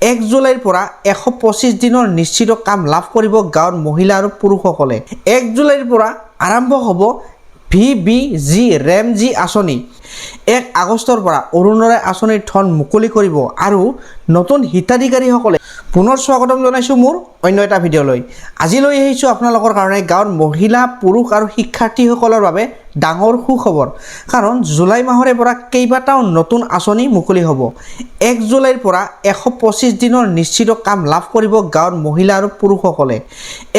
1 জুলাইৰ পৰা 125 দিনৰ নিশ্চিত কাম লাভ কৰিব গাঁৱৰ মহিলা আৰু পুৰুষসকলে। 1 জুলাইৰ পৰা আৰম্ভ হ'ব VBG ৰেমজি আঁচনি। 1 আগষ্টৰ পৰা অৰুণোদয় আঁচনিৰ ধন মুকলি কৰিব আৰু নতুন হিতাধিকাৰীসকলে। পুনৰ স্বাগতম জনাইছোঁ মোৰ অন্য এটা ভিডিঅ'লৈ। আজি লৈ আহিছোঁ আপোনালোকৰ কাৰণে গাঁৱৰ মহিলা, পুৰুষ আৰু শিক্ষাৰ্থীসকলৰ বাবে ডাঙৰ সুখবৰ। কাৰণ জুলাই মাহৰে পৰা কেইবাটাও নতুন আঁচনি মুকলি হ'ব। 1 জুলাইৰ পৰা 125 দিনৰ নিশ্চিত কাম লাভ কৰিব গাঁৱৰ মহিলা আৰু পুৰুষসকলে।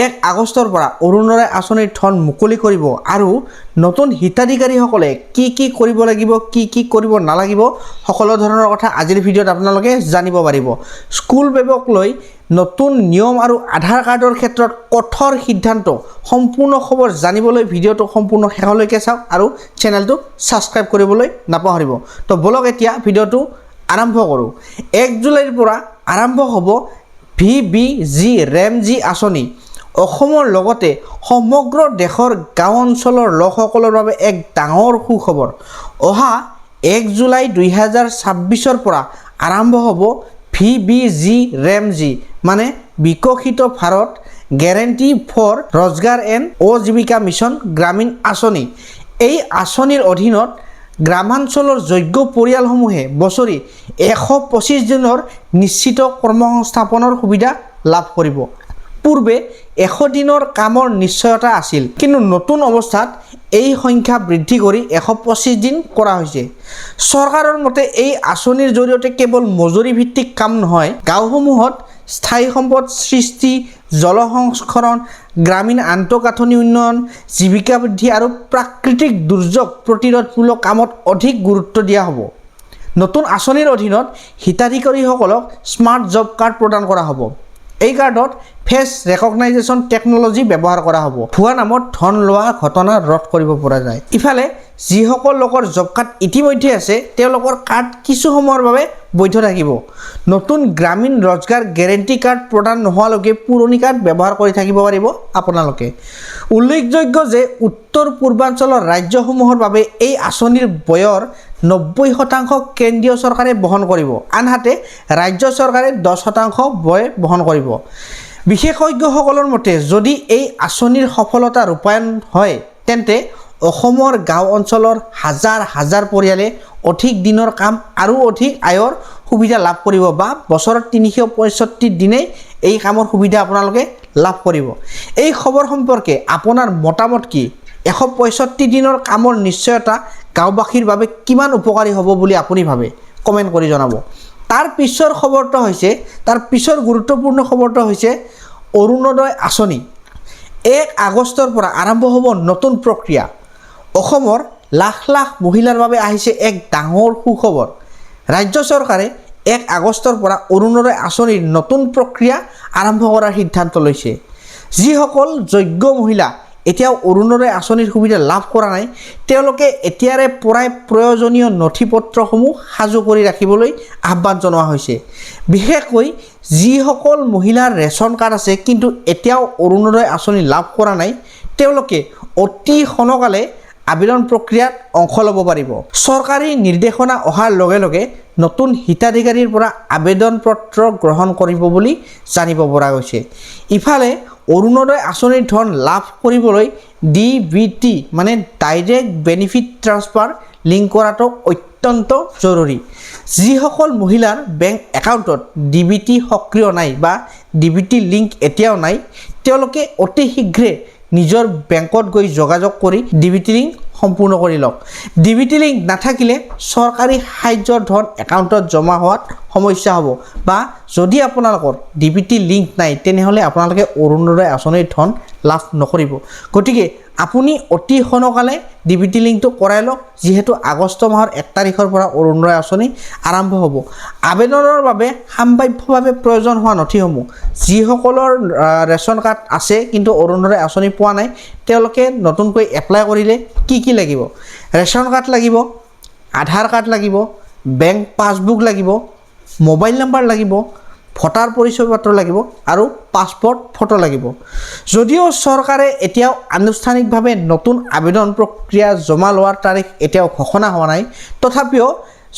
1 আগষ্টৰ পৰা অৰুণোদয় আঁচনিৰ ধন মুকলি কৰিব আৰু নতুন হিতাধিকাৰীসকলে কি কৰিব লাগিব, কি কৰিব নালাগিব, সকলো ধৰণৰ কথা আজিৰ ভিডিঅ'ত আপোনালোকে জানিব পাৰিব। স্কুল বেগক লৈ নতুন নিয়ম আৰু আধাৰ কাৰ্ডৰ ক্ষেত্ৰত কঠোৰ সিদ্ধান্ত, সম্পূৰ্ণ খবৰ জানিবলৈ ভিডিঅ'টো সম্পূৰ্ণ শেষলৈকে চাওক আৰু চেনেলটো ছাবস্ক্ৰাইব কৰিবলৈ নাপাহৰিব। তো বলক এতিয়া ভিডিঅ'টো আৰম্ভ কৰোঁ। 1 জুলাইৰ পৰা আৰম্ভ হ'ব VBG ৰেমজি আঁচনি। অসমৰ লগতে সমগ্ৰ দেশৰ গাঁও অঞ্চলৰ লোকসকলৰ বাবে এক ডাঙৰ সুখবৰ। অহা 1 জুলাই 2026 পৰা আৰম্ভ হ'ব VBG ৰেমজি মানে Viksit Bharat guarantee for Rozgar and Ajeevika mission Gramin আঁচনি। এই আঁচনিৰ অধীনত গ্ৰামাঞ্চলৰ যোগ্য পৰিয়ালসমূহে বছৰি 125 দিনৰ নিশ্চিত কৰ্মসংস্থাপনৰ সুবিধা লাভ কৰিব। পূৰ্বে 100 দিনৰ কামৰ নিশ্চয়তা আছিল, কিন্তু নতুন অৱস্থাত এই সংখ্যা বৃদ্ধি কৰি 125 দিন কৰা হৈছে। চৰকাৰৰ মতে এই আঁচনিৰ জৰিয়তে কেৱল মজুৰি ভিত্তিক কাম নহয়, গাঁওসমূহত স্থায়ী সম্পদ সৃষ্টি, জলসংস্কৰণ, গ্ৰামীণ আন্তঃগাঁথনি উন্নয়ন, জীৱিকা বৃদ্ধি আৰু প্ৰাকৃতিক দুৰ্যোগ প্ৰতিৰোধমূলক কামত অধিক গুৰুত্ব দিয়া হ'ব। নতুন আঁচনিৰ অধীনত হিতাধিকাৰীসকলক স্মাৰ্ট জব কাৰ্ড প্ৰদান কৰা হ'ব। এই কাৰ্ডত ফেচ ৰেকগনাইজেশ্যন টেকন'লজি ব্যৱহাৰ কৰা হ'ব। ভুৱা নামত ধন লোৱা ঘটনা ৰোধ কৰিব পৰা যায়। ইফালে যিসকল লোকৰ জব কাৰ্ড ইতিমধ্যে আছে তেওঁলোকৰ কাৰ্ড কিছু সময়ৰ বাবে বৈধ থাকিব। নতুন গ্ৰামীণ ৰজগাৰ গেৰেণ্টি কাৰ্ড প্ৰদান নোহোৱালৈকে পুৰণি কাৰ্ড ব্যৱহাৰ কৰি থাকিব পাৰিব আপোনালোকে। উল্লেখযোগ্য যে উত্তৰ পূৰ্বাঞ্চলৰ ৰাজ্যসমূহৰ বাবে এই আঁচনিৰ ব্যয়ৰ 90% কেন্দ্ৰীয় চৰকাৰে বহন কৰিব, আনহাতে ৰাজ্য চৰকাৰে 10% ব্যয় বহন কৰিব। বিশেষজ্ঞসকলৰ মতে যদি এই আঁচনিৰ সফলতা ৰূপায়ণ হয় তেন্তে অসমৰ গাঁও অঞ্চলৰ হাজাৰ হাজাৰ পৰিয়ালে অধিক দিনৰ কাম আৰু অধিক আয়ৰ সুবিধা লাভ কৰিব বা বছৰত 365 দিনেই এই কামৰ সুবিধা আপোনালোকে লাভ কৰিব। এই খবৰ সম্পৰ্কে আপোনাৰ মতামত কি? 165 দিনৰ কামৰ নিশ্চয়তা গাঁওবাসীৰ বাবে কিমান উপকাৰী হ'ব বুলি আপুনি ভাবে? কমেণ্ট কৰি জনাব। তাৰ পিছৰ খবৰটো হৈছে, তাৰ পিছৰ গুৰুত্বপূৰ্ণ খবৰটো হৈছে অৰুণোদয় আঁচনি। 1 আগষ্টৰ পৰা আৰম্ভ হ'ব নতুন প্ৰক্ৰিয়া। অসমৰ লাখ লাখ মহিলাৰ বাবে আহিছে এক ডাঙৰ সুখবৰ। ৰাজ্য চৰকাৰে 1 আগষ্টৰ পৰা অৰুণোদয় আঁচনিৰ নতুন প্ৰক্ৰিয়া আৰম্ভ কৰাৰ সিদ্ধান্ত লৈছে। যিসকল যোগ্য মহিলা এতিয়াও অৰুণোদয় আঁচনিৰ সুবিধা লাভ কৰা নাই তেওঁলোকে এতিয়াৰে পৰাই প্ৰয়োজনীয় নথি পত্ৰসমূহ সাজু কৰি ৰাখিবলৈ আহ্বান জনোৱা হৈছে। বিশেষকৈ যিসকল মহিলাৰ ৰেচন কাৰ্ড আছে কিন্তু এতিয়াও অৰুণোদয় আঁচনি লাভ কৰা নাই তেওঁলোকে অতি সোনকালে আবেদন প্ৰক্ৰিয়াত অংশ ল'ব পাৰিব। চৰকাৰী নিৰ্দেশনা অহাৰ লগে লগে নতুন হিতাধিকাৰীৰ পৰা আবেদন পত্ৰ গ্ৰহণ কৰিব বুলি জানিব পৰা গৈছে। ইফালে অৰুণোদয় আঁচনিৰ ধন লাভ কৰিবলৈ DBT মানে ডাইৰেক্ট বেনিফিট ট্ৰান্সফাৰ লিংক কৰাটো অত্যন্ত জৰুৰী। যিসকল মহিলাৰ বেংক একাউণ্টত DBT সক্ৰিয় নাই বা DBT লিংক এতিয়াও নাই তেওঁলোকে অতি শীঘ্ৰে নিজৰ বেংকত গৈ যোগাযোগ কৰি DBT লিংক সম্পূৰ্ণ কৰি লওক। DBT লিংক নাথাকিলে চৰকাৰী সাহায্যৰ ধন একাউণ্টত জমা হোৱাত সমস্যা হ'ব বা যদি আপোনালোকৰ DBT লিংক নাই তেনেহ'লে আপোনালোকে অৰুণোদয় আঁচনিৰ ধন লাভ নকৰিব। গতিকে আপুনি অতি সোনকালে DBT লিংকটো কৰাই লওক, যিহেতু আগষ্ট মাহৰ 1 তাৰিখৰ পৰা অৰুণোদয় আঁচনি আৰম্ভ হ'ব। আবেদনৰ বাবে সাম্ভাব্যভাৱে প্ৰয়োজন হোৱা নথিসমূহ, যিসকলৰ ৰেচন কাৰ্ড আছে কিন্তু অৰুণোদয় আঁচনি পোৱা নাই তেওঁলোকে নতুনকৈ এপ্লাই কৰিলে কি লাগিব? ৰেচন কাৰ্ড লাগিব, আধাৰ কাৰ্ড লাগিব, বেংক পাছবুক লাগিব, মোবাইল নাম্বাৰ লাগিব, ভোটাৰ পৰিচয় পত্ৰ লাগিব আৰু পাছপোৰ্ট ফটো লাগিব। যদিও চৰকাৰে এতিয়াও আনুষ্ঠানিকভাৱে নতুন আবেদন প্ৰক্ৰিয়া জমা লোৱাৰ তাৰিখ এতিয়াও ঘোষণা হোৱা নাই, তথাপিও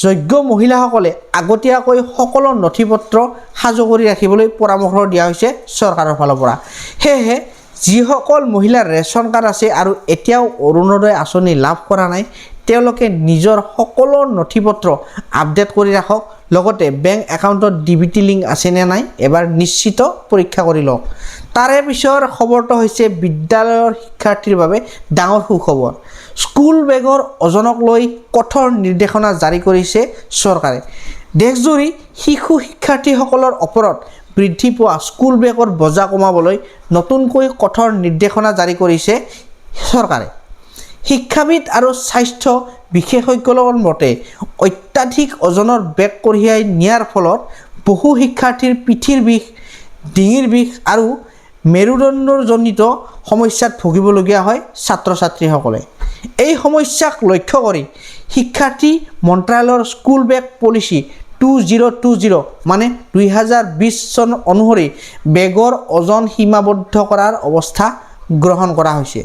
যোগ্য মহিলাসকলে আগতীয়াকৈ সকলো নথিপত্ৰ সাজু কৰি ৰাখিবলৈ পৰামৰ্শ দিয়া হৈছে চৰকাৰৰ ফালৰ পৰা। সেয়েহে যিসকল মহিলাৰ ৰেচন কাৰ্ড আছে আৰু এতিয়াও অৰুণোদয় আঁচনি লাভ কৰা নাই, তেওঁলোকে নিজৰ সকলো নথিপত্ৰ আপডেট কৰি ৰাখক। লগতে বেংক একাউণ্টত ডিবিটি লিংক আছে নে নাই এবাৰ নিশ্চিত পৰীক্ষা কৰি লওক। তাৰে পিছৰ খবৰটো হৈছে বিদ্যালয়ৰ শিক্ষাৰ্থীৰ বাবে ডাঙৰ সুখবৰ। স্কুল বেগৰ ওজনক লৈ কঠোৰ নিৰ্দেশনা জাৰি কৰিছে চৰকাৰে। দেশজুৰি শিশু শিক্ষাৰ্থীসকলৰ ওপৰত বৃদ্ধি পোৱা স্কুল বেগৰ বোজা কমাবলৈ নতুনকৈ কঠোৰ নিৰ্দেশনা জাৰি কৰিছে চৰকাৰে। শিক্ষাবিদ আৰু স্বাস্থ্য বিশেষজ্ঞৰ মতে অত্যাধিক ওজনৰ বেগ কঢ়িয়াই নিয়াৰ ফলত বহু শিক্ষাৰ্থীৰ পিঠিৰ বিষ, ডিঙিৰ বিষ আৰু মেৰুদণ্ডজনিত সমস্যাত ভুগিবলগীয়া হয় ছাত্ৰ ছাত্ৰীসকলে। এই সমস্যাক লক্ষ্য কৰি শিক্ষাৰ্থী মন্ত্ৰালয়ৰ স্কুল বেগ পলিচি 2020 মানে 2020 চন অনুসৰি বেগৰ ওজন সীমাবদ্ধ কৰাৰ ব্যৱস্থা গ্ৰহণ কৰা হৈছে।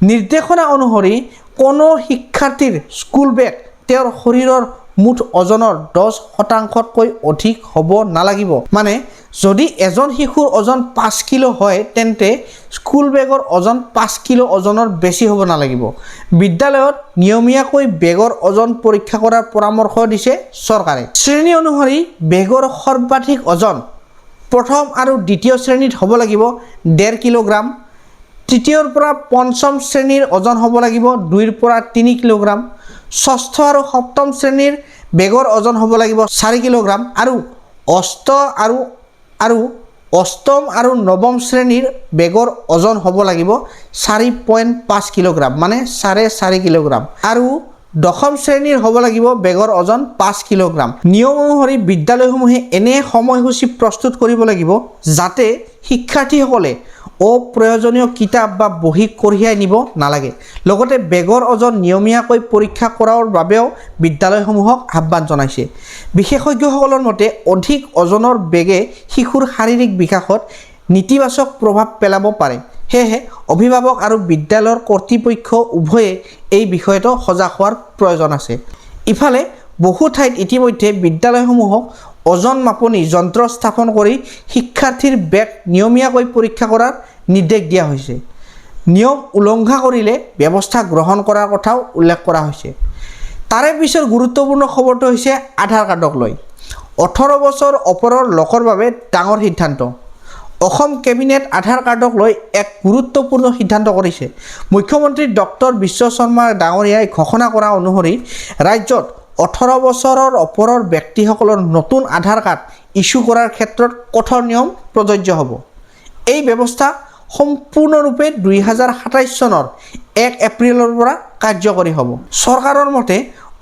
নিৰ্দেশনা অনুসৰি কোনো শিক্ষাৰ্থীৰ স্কুল বেগ তেওঁৰ শৰীৰৰ মুঠ ওজনৰ 10%তকৈ অধিক হ'ব নালাগিব। মানে যদি এজন শিশুৰ ওজন 5 কিলো হয়, তেন্তে স্কুল বেগৰ ওজন 5 কিলো ওজনৰ বেছি হ'ব নালাগিব। বিদ্যালয়ত নিয়মীয়াকৈ বেগৰ ওজন পৰীক্ষা কৰাৰ পৰামৰ্শ দিছে চৰকাৰে। শ্ৰেণী অনুসৰি বেগৰ সৰ্বাধিক ওজন প্ৰথম আৰু দ্বিতীয় শ্ৰেণীত হ'ব লাগিব 1.5 কিলোগ্ৰাম, তৃতীয়ৰ পৰা পঞ্চম শ্ৰেণীৰ ওজন হ'ব লাগিব 2 পৰা 3 কিলোগ্ৰাম, ষষ্ঠ আৰু সপ্তম শ্ৰেণীৰ বেগৰ ওজন হ'ব লাগিব 4 কিলোগ্ৰাম আৰু অষ্টম আৰু নৱম শ্ৰেণীৰ বেগৰ ওজন হ'ব লাগিব 4.5 কিলোগ্ৰাম মানে 4.5 কিলোগ্ৰাম আৰু দশম শ্ৰেণীৰ হ'ব লাগিব বেগৰ ওজন 5 কিলোগ্ৰাম। নিয়ম অনুসৰি বিদ্যালয়সমূহে এনে সময়সূচী প্ৰস্তুত কৰিব লাগিব যাতে শিক্ষাৰ্থীসকলে অপ্ৰয়োজনীয় কিতাপ বা বহী কঢ়িয়াই নিব নালাগে। লগতে বেগৰ ওজন নিয়মীয়াকৈ পৰীক্ষা কৰাৰ বাবেও বিদ্যালয়সমূহক আহ্বান জনাইছে। বিশেষজ্ঞসকলৰ মতে অধিক ওজনৰ বেগে শিশুৰ শাৰীৰিক বিকাশত নেতিবাচক প্ৰভাৱ পেলাব পাৰে। সেয়েহে অভিভাৱক আৰু বিদ্যালয়ৰ কৰ্তৃপক্ষ উভয়ে এই বিষয়টো সজাগ হোৱাৰ প্ৰয়োজন আছে। ইফালে বহু ঠাইত ইতিমধ্যে বিদ্যালয়সমূহক ওজন মাপনি যন্ত্ৰ স্থাপন কৰি শিক্ষাৰ্থীৰ বেগ নিয়মীয়াকৈ পৰীক্ষা কৰাৰ নিৰ্দেশ দিয়া হৈছে। নিয়ম উলংঘা কৰিলে ব্যৱস্থা গ্ৰহণ কৰাৰ কথাও উল্লেখ কৰা হৈছে। তাৰে পিছৰ গুৰুত্বপূৰ্ণ খবৰটো হৈছে আধাৰ কাৰ্ডক লৈ 18 বছৰ ওপৰৰ লোকৰ বাবে ডাঙৰ সিদ্ধান্ত। অসম কেবিনেট আধাৰ কাৰ্ডক লৈ এক গুৰুত্বপূৰ্ণ সিদ্ধান্ত কৰিছে। মুখ্যমন্ত্ৰী ডক্টৰ বিশ্ব শৰ্মা ডাঙৰীয়াই ঘোষণা কৰা অনুসৰি ৰাজ্যত 18 বছৰৰ ওপৰৰ ব্যক্তিসকলৰ নতুন আধাৰ কাৰ্ড ইস্যু কৰাৰ ক্ষেত্ৰত কঠোৰ নিয়ম প্ৰযোজ্য হ'ব। এই ব্যৱস্থা সম্পূৰ্ণৰূপে 2027 চনৰ 1 এপ্ৰিলৰ পৰা কাৰ্যকৰী হ'ব। চৰকাৰৰ মতে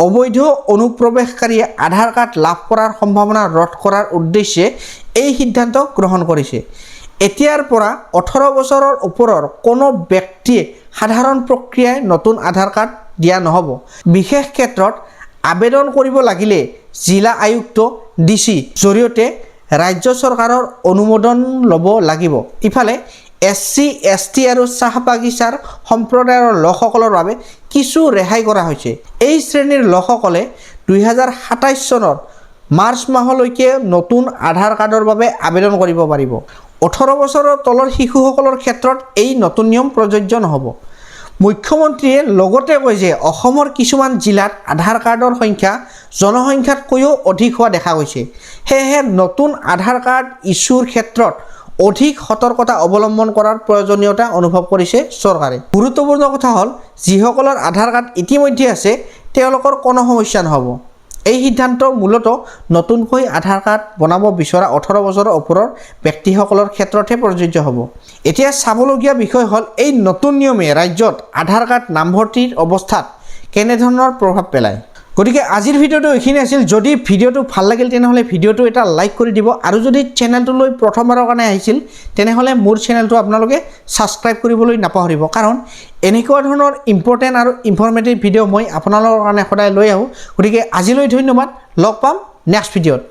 অবৈধ অনুপ্ৰৱেশকাৰীয়ে আধাৰ কাৰ্ড লাভ কৰাৰ সম্ভাৱনা ৰোধ কৰাৰ উদ্দেশ্যে এই সিদ্ধান্ত গ্ৰহণ কৰিছে। এতিয়াৰ পৰা 18 বছৰৰ ওপৰৰ কোনো ব্যক্তিয়ে সাধাৰণ প্ৰক্ৰিয়াই নতুন আধাৰ কাৰ্ড দিয়া নহ'ব। বিশেষ ক্ষেত্ৰত আবেদন কৰিব লাগিলে জিলা আয়ুক্ত ডিচি জৰিয়তে ৰাজ্য চৰকাৰৰ অনুমোদন ল'ব লাগিব। ইফালে SC, ST আৰু চাহ বাগিচাৰ সম্প্ৰদায়ৰ লোকসকলৰ বাবে কিছু ৰেহাই কৰা হৈছে। এই শ্ৰেণীৰ লোকসকলে 2027 চনৰ মাৰ্চ মাহলৈকে নতুন আধাৰ কাৰ্ডৰ বাবে আবেদন কৰিব পাৰিব। 18 বছৰৰ তলৰ শিশুসকলৰ ক্ষেত্ৰত এই নতুন নিয়ম প্ৰযোজ্য নহ'ব। মুখ্যমন্ত্ৰীয়ে লগতে কয় যে অসমৰ কিছুমান জিলাত আধাৰ কাৰ্ডৰ সংখ্যা জনসংখ্যাতকৈও অধিক হোৱা দেখা গৈছে। সেয়েহে নতুন আধাৰ কাৰ্ড ইছ্যুৰ ক্ষেত্ৰত অধিক সতৰ্কতা অৱলম্বন কৰাৰ প্ৰয়োজনীয়তা অনুভৱ কৰিছে চৰকাৰে। গুৰুত্বপূৰ্ণ কথা হ'ল যিসকলৰ আধাৰ কাৰ্ড ইতিমধ্যে আছে তেওঁলোকৰ কোনো সমস্যা নহ'ব। এই সিদ্ধান্ত মূলতঃ নতুনকৈ আধাৰ কাৰ্ড বনাব বিচৰা 18 বছৰৰ ওপৰৰ ব্যক্তিসকলৰ ক্ষেত্ৰতহে প্ৰযোজ্য হ'ব। এতিয়া চাবলগীয়া বিষয় হ'ল এই নতুন নিয়মে ৰাজ্যত আধাৰ কাৰ্ড নামভৰ্তিৰ অৱস্থাত কেনেধৰণৰ প্ৰভাৱ পেলায়। গতিকে আজিৰ ভিডিঅ'টো এইখিনি আছিল। যদি ভিডিঅ'টো ভাল লাগিল তেনেহ'লে ভিডিঅ'টো এটা লাইক কৰি দিব আৰু যদি চেনেলটোলৈ প্ৰথমবাৰৰ কাৰণে আহিছিল তেনেহ'লে মোৰ চেনেলটো আপোনালোকে ছাবস্ক্ৰাইব কৰিবলৈ নাপাহৰিব, কাৰণ এনেকুৱা ধৰণৰ ইম্পৰ্টেণ্ট আৰু ইনফৰ্মেটিভ ভিডিঅ' মই আপোনালোকৰ কাৰণে সদায় লৈ আহোঁ। গতিকে আজিলৈ ধন্যবাদ, লগ পাম নেক্সট ভিডিঅ'ত।